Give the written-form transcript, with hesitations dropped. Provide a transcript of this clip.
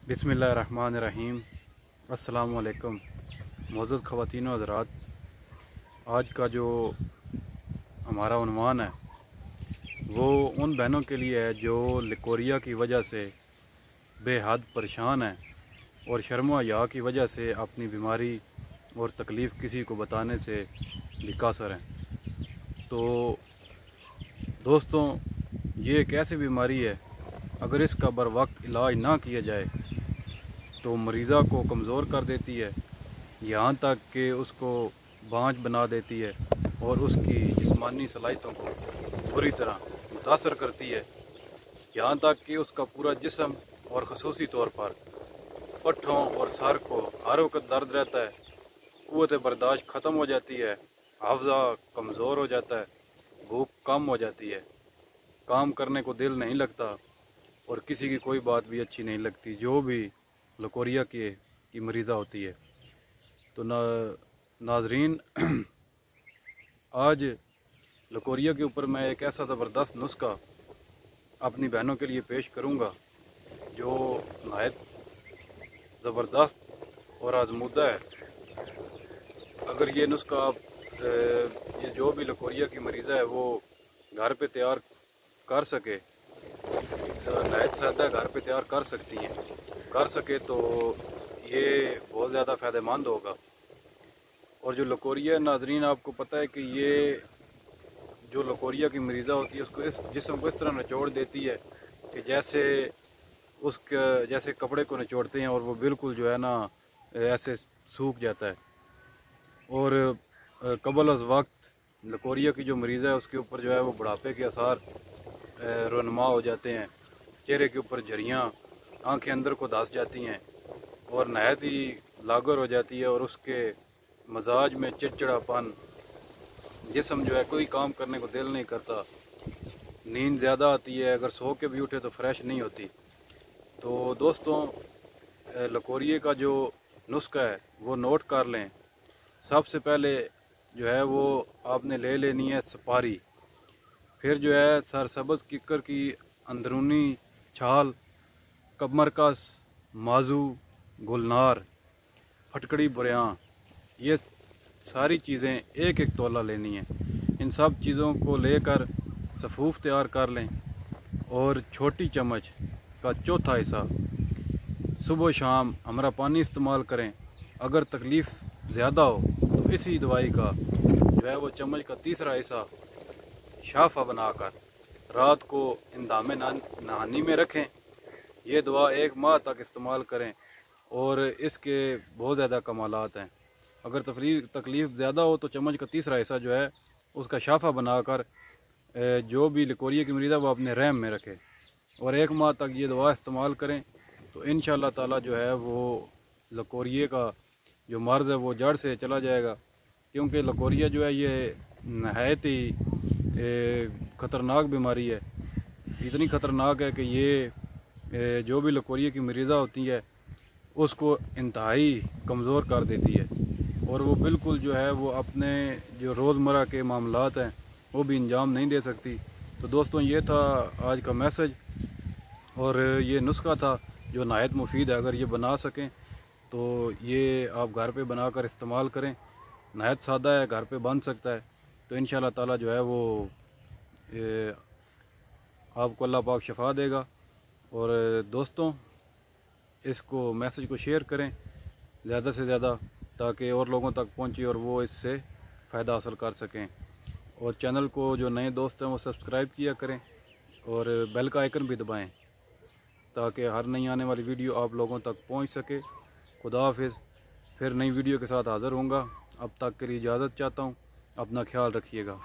बिस्मिल्लाहिर्रहमानिर्रहीम। अस्सलामु अलैकुम मुअज़्ज़ज़ ख़वातीन व हज़रात। आज का जो हमारा उन्वान है वो उन बहनों के लिए है जो लिकोरिया की वजह से बेहद परेशान हैं और शर्म हया की वजह से अपनी बीमारी और तकलीफ़ किसी को बताने से बेकासर हैं। तो दोस्तों, ये एक ऐसी बीमारी है, अगर इसका बर वक्त इलाज ना किया जाए तो मरीज़ा को कमज़ोर कर देती है, यहाँ तक कि उसको बांझ बना देती है और उसकी जिस्मानी सलाहियतों को बुरी तरह मुतासर करती है। यहाँ तक कि उसका पूरा जिस्म और ख़ुसूसी तौर पर पट्ठों और सर को हर वक्त दर्द रहता है, क़ुव्वत बर्दाश्त ख़त्म हो जाती है, हाफ़ज़ा कमज़ोर हो जाता है, भूख कम हो जाती है, काम करने को दिल नहीं लगता और किसी की कोई बात भी अच्छी नहीं लगती, जो भी लिकोरिया की मरीज़ा होती है। तो नाज़रीन, आज लिकोरिया के ऊपर मैं एक ऐसा ज़बरदस्त नुस्खा अपनी बहनों के लिए पेश करूंगा जो नहायत ज़बरदस्त और आज़मूदा है। अगर ये नुस्खा आप ये जो भी लिकोरिया की मरीज़ा है वो घर पे तैयार कर सके, नहायत सादा घर पे तैयार कर सके तो ये बहुत ज़्यादा फ़ायदेमंद होगा। और जो लिकोरिया नाज़रीन, आपको पता है कि ये जो लिकोरिया की मरीज़ा होती है उसको इस जिस्म को इस तरह निचोड़ देती है कि जैसे कपड़े को निचोड़ते हैं और वो बिल्कुल जो है ना ऐसे सूख जाता है। और कबल अज़ वक्त लिकोरिया की जो मरीज़ा है उसके ऊपर जो है वो बुढ़ापे के आसार रुनमा हो जाते हैं, चेहरे के ऊपर झरियाँ, आंखें अंदर को धंस जाती हैं और नहायत ही लागर हो जाती है और उसके मजाज में चिड़चिड़ापन, जिस्म जो है कोई काम करने को दिल नहीं करता, नींद ज़्यादा आती है, अगर सो के भी उठे तो फ्रेश नहीं होती। तो दोस्तों, लिकोरिया का जो नुस्खा है वो नोट कर लें। सबसे पहले जो है वो आपने ले लेनी है सुपारी, फिर जो है सरसब्ज़ किक्कर की अंदरूनी छाल, कमरकस, माजू, गुलनार, फटकड़ी बुरियाँ, ये सारी चीज़ें एक एक तोला लेनी है। इन सब चीज़ों को लेकर सफ़ूफ तैयार कर लें और छोटी चम्मच का चौथा हिस्सा सुबह शाम हमारा पानी इस्तेमाल करें। अगर तकलीफ़ ज़्यादा हो तो इसी दवाई का जो है वो चम्मच का तीसरा हिस्सा शाफ़ा बनाकर रात को इंदामे नहानी में रखें। ये दवा 1 माह तक इस्तेमाल करें और इसके बहुत ज़्यादा कमालात हैं। अगर तकलीफ़ ज़्यादा हो तो चम्मच का तीसरा हिस्सा जो है उसका शाफ़ा बनाकर जो भी लिकोरिया की मरीज़ है वो अपने रहम में रखे और 1 माह तक ये दवा इस्तेमाल करें तो इंशाअल्लाह ताला जो है वो लिकोरिया का जो मर्ज़ है वो जड़ से चला जाएगा। क्योंकि लिकोरिया जो है ये नहायत ही ख़तरनाक बीमारी है, इतनी ख़तरनाक है कि ये जो भी लिकोरिया की मरीज़ा होती है उसको इंतहाई कमज़ोर कर देती है और वो बिल्कुल जो है वो अपने जो रोज़मर्रा के मामलात हैं वो भी अंजाम नहीं दे सकती। तो दोस्तों, ये था आज का मैसेज और ये नुस्खा था जो नहायत मुफीद है। अगर ये बना सकें तो ये आप घर पे बनाकर इस्तेमाल करें। नहायत सादा है, घर पे बन सकता है। तो इंशाअल्लाह ताला जो है वो आपको अल्लाह पाक शफा देगा। और दोस्तों, इसको मैसेज को शेयर करें ज़्यादा से ज़्यादा ताकि और लोगों तक पहुंचे और वो इससे फ़ायदा हासिल कर सकें। और चैनल को जो नए दोस्त हैं वो सब्सक्राइब किया करें और बेल का आइकन भी दबाएं ताकि हर नई आने वाली वीडियो आप लोगों तक पहुंच सके। खुदा हाफिज़। फिर नई वीडियो के साथ हाज़िर होऊंगा। अब तक के लिए इजाज़त चाहता हूँ। अपना ख्याल रखिएगा।